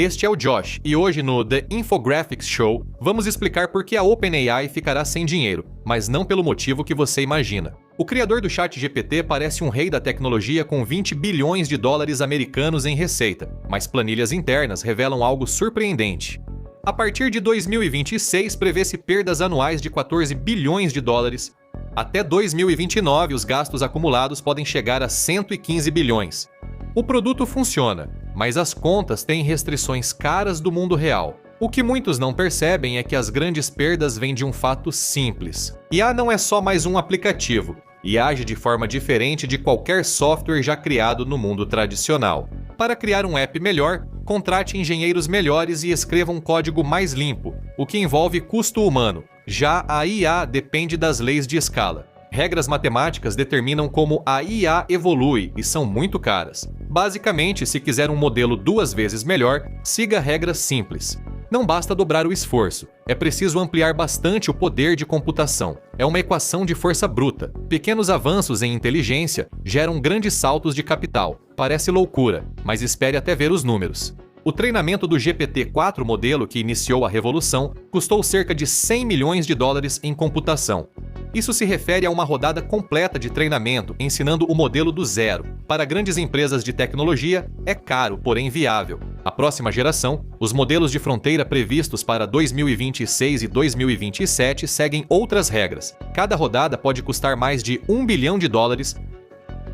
Este é o Josh e hoje no The Infographics Show vamos explicar por que a OpenAI ficará sem dinheiro, mas não pelo motivo que você imagina. O criador do ChatGPT parece um rei da tecnologia com 20 bilhões de dólares americanos em receita, mas planilhas internas revelam algo surpreendente. A partir de 2026, prevê-se perdas anuais de 14 bilhões de dólares. Até 2029, os gastos acumulados podem chegar a 115 bilhões. O produto funciona, mas as contas têm restrições caras do mundo real. O que muitos não percebem é que as grandes perdas vêm de um fato simples. IA não é só mais um aplicativo, e age de forma diferente de qualquer software já criado no mundo tradicional. Para criar um app melhor, contrate engenheiros melhores e escreva um código mais limpo, o que envolve custo humano. Já a IA depende das leis de escala. Regras matemáticas determinam como a IA evolui e são muito caras. Basicamente, se quiser um modelo 2 vezes melhor, siga regras simples. Não basta dobrar o esforço, é preciso ampliar bastante o poder de computação. É uma equação de força bruta. Pequenos avanços em inteligência geram grandes saltos de capital. Parece loucura, mas espere até ver os números. O treinamento do GPT-4 modelo, que iniciou a revolução, custou cerca de 100 milhões de dólares em computação. Isso se refere a uma rodada completa de treinamento, ensinando o modelo do zero. Para grandes empresas de tecnologia, é caro, porém viável. A próxima geração, os modelos de fronteira previstos para 2026 e 2027 seguem outras regras. Cada rodada pode custar mais de 1 bilhão de dólares.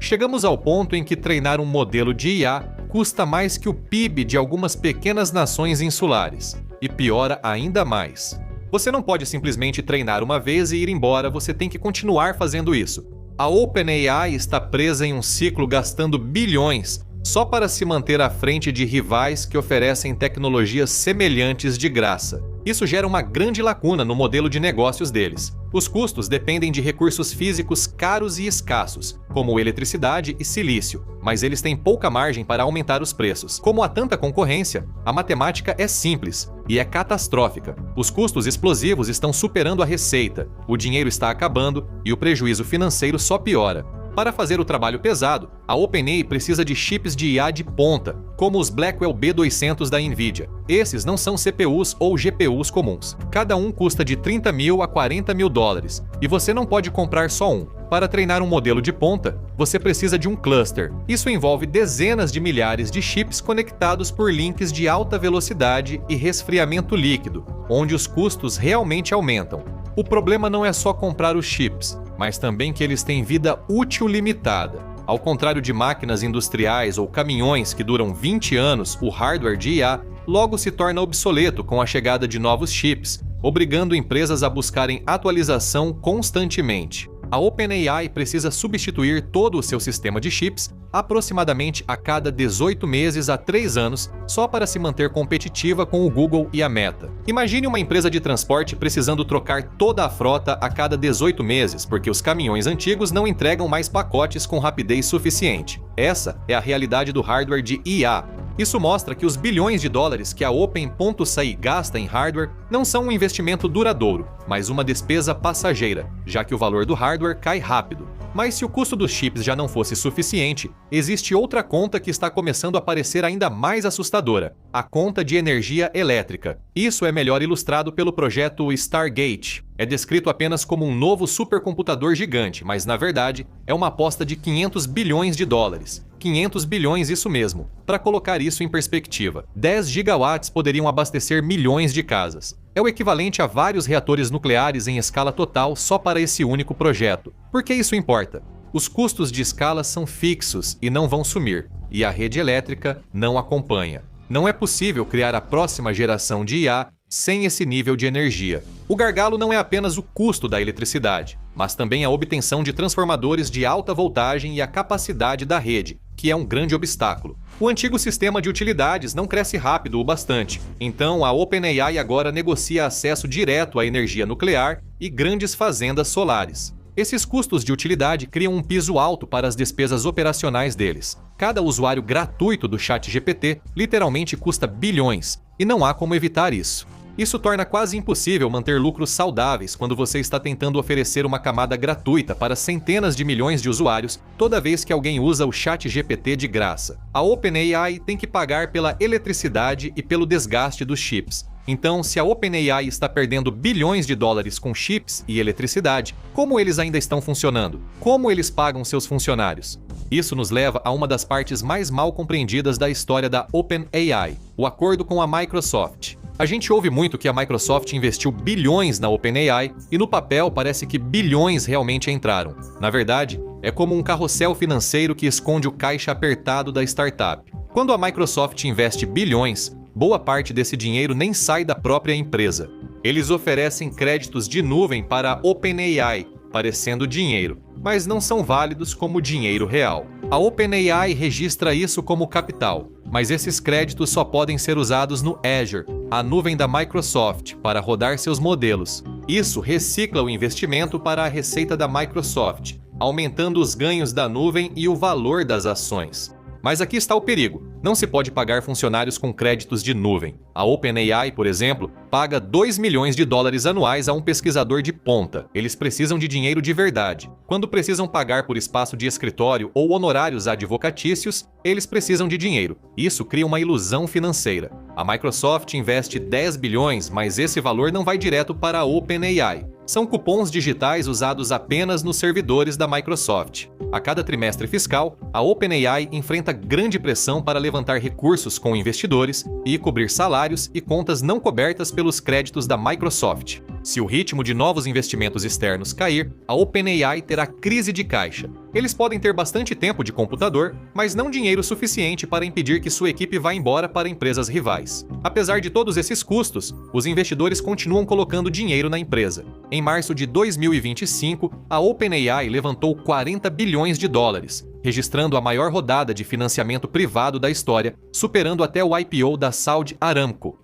Chegamos ao ponto em que treinar um modelo de IA custa mais que o PIB de algumas pequenas nações insulares. E piora ainda mais. Você não pode simplesmente treinar uma vez e ir embora, você tem que continuar fazendo isso. A OpenAI está presa em um ciclo gastando bilhões só para se manter à frente de rivais que oferecem tecnologias semelhantes de graça. Isso gera uma grande lacuna no modelo de negócios deles. Os custos dependem de recursos físicos caros e escassos, como eletricidade e silício, mas eles têm pouca margem para aumentar os preços. Como há tanta concorrência, a matemática é simples e é catastrófica. Os custos explosivos estão superando a receita, o dinheiro está acabando e o prejuízo financeiro só piora. Para fazer o trabalho pesado, a OpenAI precisa de chips de IA de ponta, como os Blackwell B200 da NVIDIA. Esses não são CPUs ou GPUs comuns. Cada um custa de 30 mil a 40 mil dólares, e você não pode comprar só um. Para treinar um modelo de ponta, você precisa de um cluster. Isso envolve dezenas de milhares de chips conectados por links de alta velocidade e resfriamento líquido, onde os custos realmente aumentam. O problema não é só comprar os chips, mas também que eles têm vida útil limitada. Ao contrário de máquinas industriais ou caminhões que duram 20 anos, o hardware de IA logo se torna obsoleto com a chegada de novos chips, obrigando empresas a buscarem atualização constantemente. A OpenAI precisa substituir todo o seu sistema de chips aproximadamente a cada 18 meses a 3 anos, só para se manter competitiva com o Google e a Meta. Imagine uma empresa de transporte precisando trocar toda a frota a cada 18 meses, porque os caminhões antigos não entregam mais pacotes com rapidez suficiente. Essa é a realidade do hardware de IA. Isso mostra que os bilhões de dólares que a Open.ai gasta em hardware não são um investimento duradouro, mas uma despesa passageira, já que o valor do hardware cai rápido. Mas se o custo dos chips já não fosse suficiente, existe outra conta que está começando a parecer ainda mais assustadora: a conta de energia elétrica. Isso é melhor ilustrado pelo projeto Stargate. É descrito apenas como um novo supercomputador gigante, mas na verdade é uma aposta de 500 bilhões de dólares. 500 bilhões, isso mesmo. Para colocar isso em perspectiva, 10 gigawatts poderiam abastecer milhões de casas. É o equivalente a vários reatores nucleares em escala total só para esse único projeto. Por que isso importa? Os custos de escala são fixos e não vão sumir, e a rede elétrica não acompanha. Não é possível criar a próxima geração de IA sem esse nível de energia. O gargalo não é apenas o custo da eletricidade, mas também a obtenção de transformadores de alta voltagem e a capacidade da rede, que é um grande obstáculo. O antigo sistema de utilidades não cresce rápido o bastante, então a OpenAI agora negocia acesso direto à energia nuclear e grandes fazendas solares. Esses custos de utilidade criam um piso alto para as despesas operacionais deles. Cada usuário gratuito do ChatGPT literalmente custa bilhões, e não há como evitar isso. Isso torna quase impossível manter lucros saudáveis quando você está tentando oferecer uma camada gratuita para centenas de milhões de usuários toda vez que alguém usa o ChatGPT de graça. A OpenAI tem que pagar pela eletricidade e pelo desgaste dos chips. Então, se a OpenAI está perdendo bilhões de dólares com chips e eletricidade, como eles ainda estão funcionando? Como eles pagam seus funcionários? Isso nos leva a uma das partes mais mal compreendidas da história da OpenAI, o acordo com a Microsoft. A gente ouve muito que a Microsoft investiu bilhões na OpenAI e no papel parece que bilhões realmente entraram. Na verdade, é como um carrossel financeiro que esconde o caixa apertado da startup. Quando a Microsoft investe bilhões, boa parte desse dinheiro nem sai da própria empresa. Eles oferecem créditos de nuvem para a OpenAI, parecendo dinheiro, mas não são válidos como dinheiro real. A OpenAI registra isso como capital, mas esses créditos só podem ser usados no Azure, a nuvem da Microsoft, para rodar seus modelos. Isso recicla o investimento para a receita da Microsoft, aumentando os ganhos da nuvem e o valor das ações. Mas aqui está o perigo. Não se pode pagar funcionários com créditos de nuvem. A OpenAI, por exemplo, paga 2 milhões de dólares anuais a um pesquisador de ponta. Eles precisam de dinheiro de verdade. Quando precisam pagar por espaço de escritório ou honorários advocatícios, eles precisam de dinheiro. Isso cria uma ilusão financeira. A Microsoft investe 10 bilhões, mas esse valor não vai direto para a OpenAI. São cupons digitais usados apenas nos servidores da Microsoft. A cada trimestre fiscal, a OpenAI enfrenta grande pressão para levantar recursos com investidores e cobrir salários e contas não cobertas pelos créditos da Microsoft. Se o ritmo de novos investimentos externos cair, a OpenAI terá crise de caixa. Eles podem ter bastante tempo de computador, mas não dinheiro suficiente para impedir que sua equipe vá embora para empresas rivais. Apesar de todos esses custos, os investidores continuam colocando dinheiro na empresa. Em março de 2025, a OpenAI levantou 40 bilhões de dólares, registrando a maior rodada de financiamento privado da história, superando até o IPO da Saudi Aramco.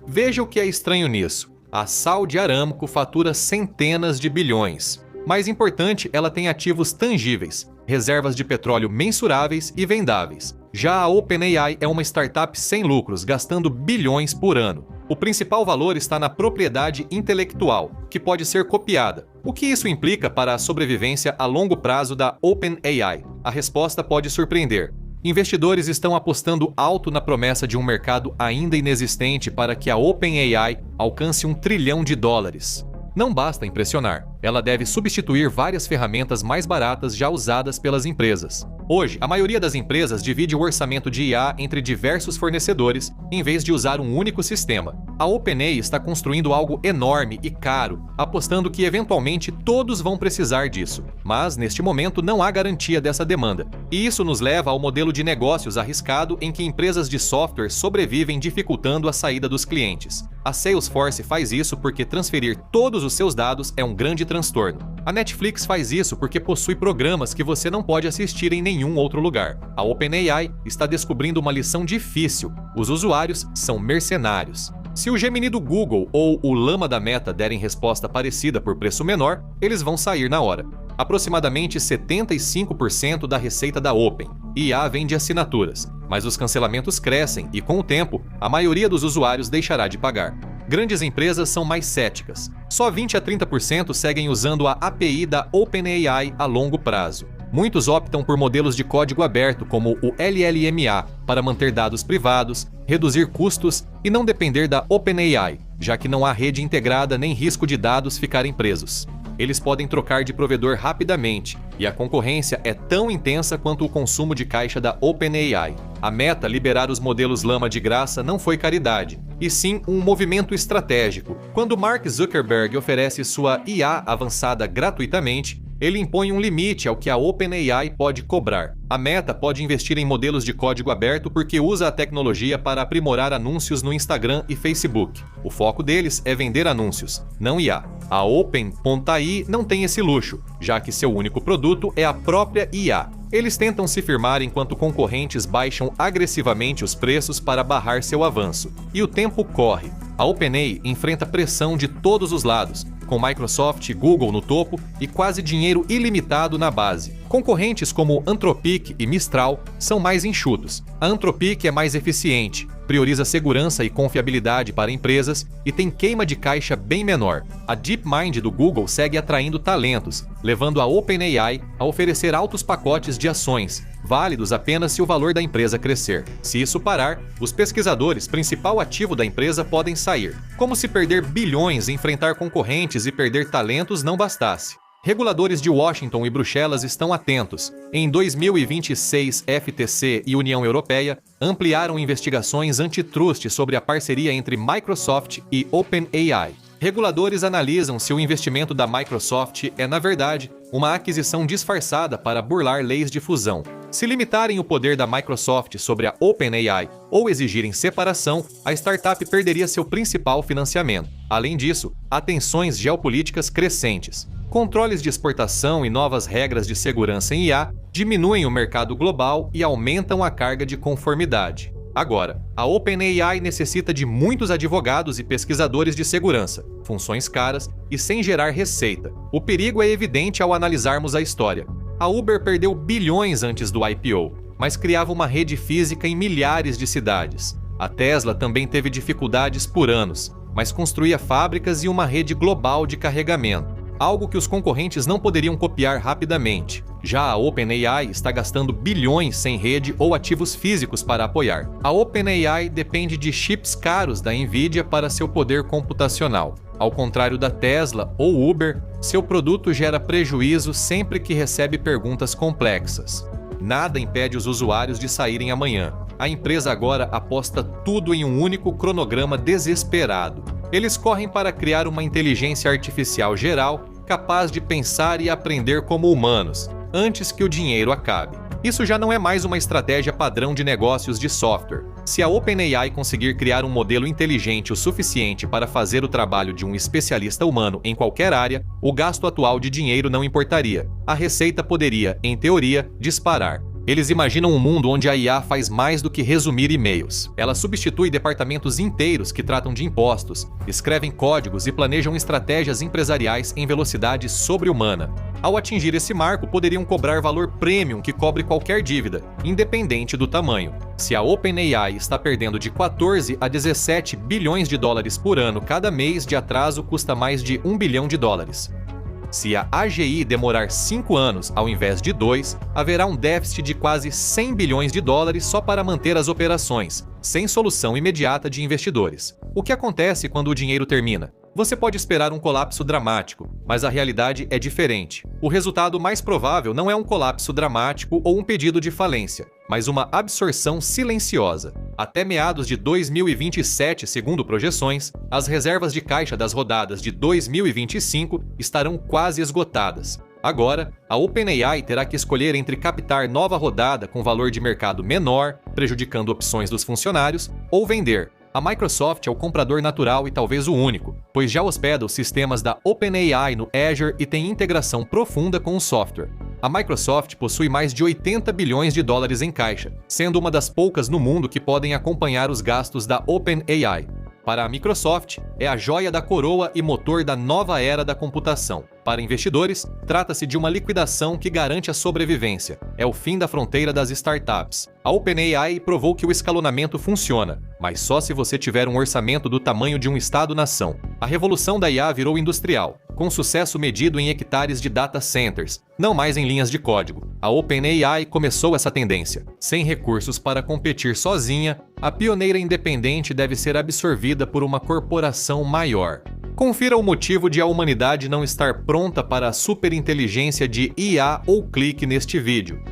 Veja o que é estranho nisso. A Saudi Aramco fatura centenas de bilhões. Mais importante, ela tem ativos tangíveis, reservas de petróleo mensuráveis e vendáveis. Já a OpenAI é uma startup sem lucros, gastando bilhões por ano. O principal valor está na propriedade intelectual, que pode ser copiada. O que isso implica para a sobrevivência a longo prazo da OpenAI? A resposta pode surpreender. Investidores estão apostando alto na promessa de um mercado ainda inexistente para que a OpenAI alcance $1 trilhão. Não basta impressionar, ela deve substituir várias ferramentas mais baratas já usadas pelas empresas. Hoje, a maioria das empresas divide o orçamento de IA entre diversos fornecedores, em vez de usar um único sistema. A OpenAI está construindo algo enorme e caro, apostando que eventualmente todos vão precisar disso. Mas, neste momento, não há garantia dessa demanda. E isso nos leva ao modelo de negócios arriscado em que empresas de software sobrevivem dificultando a saída dos clientes. A Salesforce faz isso porque transferir todos os seus dados é um grande transtorno. A Netflix faz isso porque possui programas que você não pode assistir em nenhum outro lugar. A OpenAI está descobrindo uma lição difícil: os usuários são mercenários. Se o Gemini do Google ou o Llama da Meta derem resposta parecida por preço menor, eles vão sair na hora. Aproximadamente 75% da receita da Open. IA vem de assinaturas, mas os cancelamentos crescem e, com o tempo, a maioria dos usuários deixará de pagar. Grandes empresas são mais céticas. Só 20 a 30% seguem usando a API da OpenAI a longo prazo. Muitos optam por modelos de código aberto, como o LLMA, para manter dados privados, reduzir custos e não depender da OpenAI, já que não há rede integrada nem risco de dados ficarem presos. Eles podem trocar de provedor rapidamente, e a concorrência é tão intensa quanto o consumo de caixa da OpenAI. A meta liberar os modelos Llama de graça não foi caridade, e sim um movimento estratégico. Quando Mark Zuckerberg oferece sua IA avançada gratuitamente, ele impõe um limite ao que a OpenAI pode cobrar. A Meta pode investir em modelos de código aberto porque usa a tecnologia para aprimorar anúncios no Instagram e Facebook. O foco deles é vender anúncios, não IA. A Open.ai não tem esse luxo, já que seu único produto é a própria IA. Eles tentam se firmar enquanto concorrentes baixam agressivamente os preços para barrar seu avanço. E o tempo corre. A OpenAI enfrenta pressão de todos os lados, com Microsoft e Google no topo e quase dinheiro ilimitado na base. Concorrentes como Anthropic e Mistral são mais enxutos. A Anthropic é mais eficiente, prioriza segurança e confiabilidade para empresas e tem queima de caixa bem menor. A DeepMind do Google segue atraindo talentos, levando a OpenAI a oferecer altos pacotes de ações, válidos apenas se o valor da empresa crescer. Se isso parar, os pesquisadores, principal ativo da empresa, podem sair. Como se perder bilhões, enfrentar concorrentes e perder talentos não bastasse. Reguladores de Washington e Bruxelas estão atentos. Em 2026, FTC e União Europeia ampliaram investigações antitrust sobre a parceria entre Microsoft e OpenAI. Reguladores analisam se o investimento da Microsoft é, na verdade, uma aquisição disfarçada para burlar leis de fusão. Se limitarem o poder da Microsoft sobre a OpenAI ou exigirem separação, a startup perderia seu principal financiamento. Além disso, há tensões geopolíticas crescentes. Controles de exportação e novas regras de segurança em IA diminuem o mercado global e aumentam a carga de conformidade. Agora, a OpenAI necessita de muitos advogados e pesquisadores de segurança, funções caras e sem gerar receita. O perigo é evidente ao analisarmos a história. A Uber perdeu bilhões antes do IPO, mas criava uma rede física em milhares de cidades. A Tesla também teve dificuldades por anos, mas construía fábricas e uma rede global de carregamento, algo que os concorrentes não poderiam copiar rapidamente. Já a OpenAI está gastando bilhões sem rede ou ativos físicos para apoiar. A OpenAI depende de chips caros da Nvidia para seu poder computacional. Ao contrário da Tesla ou Uber, seu produto gera prejuízo sempre que recebe perguntas complexas. Nada impede os usuários de saírem amanhã. A empresa agora aposta tudo em um único cronograma desesperado. Eles correm para criar uma inteligência artificial geral capaz de pensar e aprender como humanos, antes que o dinheiro acabe. Isso já não é mais uma estratégia padrão de negócios de software. Se a OpenAI conseguir criar um modelo inteligente o suficiente para fazer o trabalho de um especialista humano em qualquer área, o gasto atual de dinheiro não importaria. A receita poderia, em teoria, disparar. Eles imaginam um mundo onde a IA faz mais do que resumir e-mails. Ela substitui departamentos inteiros que tratam de impostos, escrevem códigos e planejam estratégias empresariais em velocidade sobre-humana. Ao atingir esse marco, poderiam cobrar valor premium que cobre qualquer dívida, independente do tamanho. Se a OpenAI está perdendo de 14 a 17 bilhões de dólares por ano cada mês de atraso, custa mais de $1 bilhão. Se a AGI demorar 5 anos ao invés de 2, haverá um déficit de quase $100 bilhões só para manter as operações, sem solução imediata de investidores. O que acontece quando o dinheiro termina? Você pode esperar um colapso dramático, mas a realidade é diferente. O resultado mais provável não é um colapso dramático ou um pedido de falência, mas uma absorção silenciosa. Até meados de 2027, segundo projeções, as reservas de caixa das rodadas de 2025 estarão quase esgotadas. Agora, a OpenAI terá que escolher entre captar nova rodada com valor de mercado menor, prejudicando opções dos funcionários, ou vender. A Microsoft é o comprador natural e talvez o único, pois já hospeda os sistemas da OpenAI no Azure e tem integração profunda com o software. A Microsoft possui mais de $80 bilhões em caixa, sendo uma das poucas no mundo que podem acompanhar os gastos da OpenAI. Para a Microsoft, é a joia da coroa e motor da nova era da computação. Para investidores, trata-se de uma liquidação que garante a sobrevivência. É o fim da fronteira das startups. A OpenAI provou que o escalonamento funciona, mas só se você tiver um orçamento do tamanho de um estado-nação. A revolução da IA virou industrial, com sucesso medido em hectares de data centers, não mais em linhas de código. A OpenAI começou essa tendência. Sem recursos para competir sozinha, a pioneira independente deve ser absorvida por uma corporação maior. Confira o motivo de a humanidade não estar pronta para a superinteligência de IA ou clique neste vídeo.